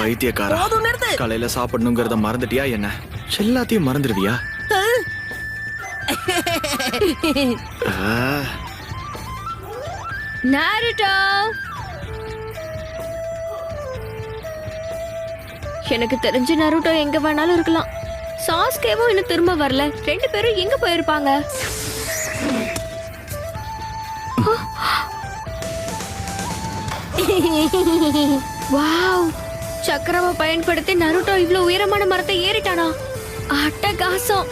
பைத்தியக்காரா, காலையில சாப்பிடணுங்கிறத மறந்துட்டியா என்ன? எல்லாத்தையும் மறந்துடுவியா? நாருட்டோ, எனக்கு தெரிஞ்ச நருட்டோ எங்க வேணாலும் இருக்கலாம். சாஸ்கேவும் இன்னும் திரும்ப வரல. ரெண்டு பேரும் எங்க போயிருப்பாங்க? வாவ், சக்கரவை பயன்படுத்தி நருட்டோ இவ்வளவு உயரமான மரத்தை ஏறிட்டானா? அட்டகாசம்.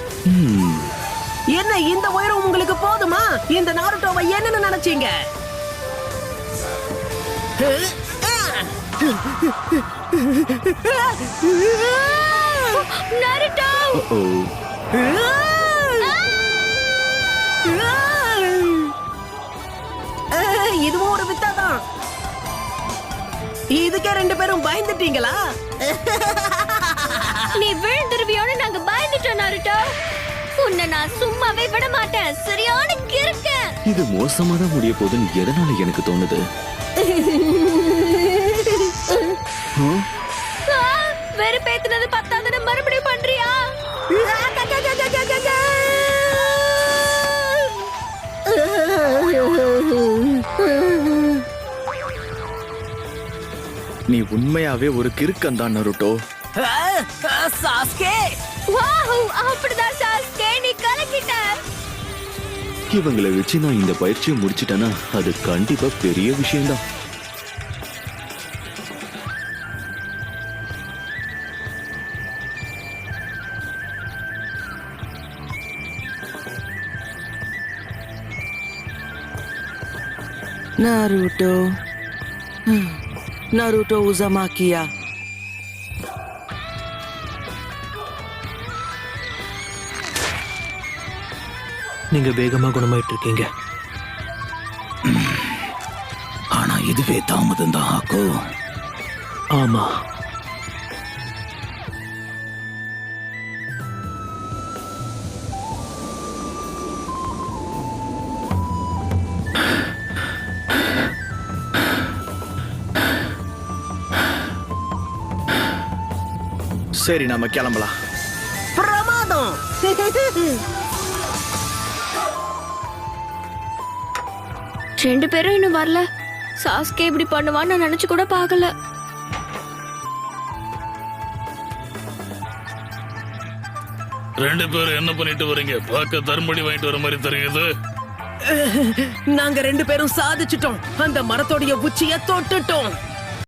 என்ன இந்த உயரம் உங்களுக்கு போதுமா? இந்த நாருட்டோவை என்னன்னு நினைச்சீங்க? நருட்டோ, இதுவும் ஒரு வித்தாதான். இதுக்கே ரெண்டு பேரும் பயந்துட்டீங்களா? நீ விழுந்துருவியோன்னு நாங்க பயந்துட்டோம் நருட்டோ. உன்னை நான் சும்மாவே விட மாட்டேன். சரியான கிறுக்க. இது மோசமா தான் முடிய போகுதுன்னு எதனால எனக்கு தோணுது? வெறுப்பேத்துனது பத்தாதுன்னு மறுபடியும் பண்றியா? நீ உண்மையாவே ஒரு கிறுக்கன் நருட்டோ. சாஸ்கே, வாவ், அப்படிதான் சாஸ்கே, நீ கலக்கிட்ட. இவங்களை வச்சு நான் இந்த பயிற்சியை முடிச்சிட்டேன்னா அது கண்டிப்பா பெரிய விஷயம்தான். நாருட்டோ, நாருட்டோ உசமாக்கியா. நீங்க வேகமா குணமாயிட்டு இருக்கீங்க. ஆனா இதுவே தாமதம் தான் ஆக்கோ. ஆமா, சரி, நாம கிளம்பலாம். பிரமாதம். ரெண்டு பேரும் இன்னும் வரல. சாஸ்கே இப்படி பண்ணுவான்னு நான் நினைச்சு கூட பார்க்கல. ரெண்டு பேரும் என்ன பண்ணிட்டு வரீங்க? பார்க்க தர்மடி வாங்கிட்டு வர மாதிரி தெரியுது. நாங்க ரெண்டு பேரும் சாதிச்சிட்டோம். அந்த மரத்தோடைய உச்சியை தொட்டுட்டோம்.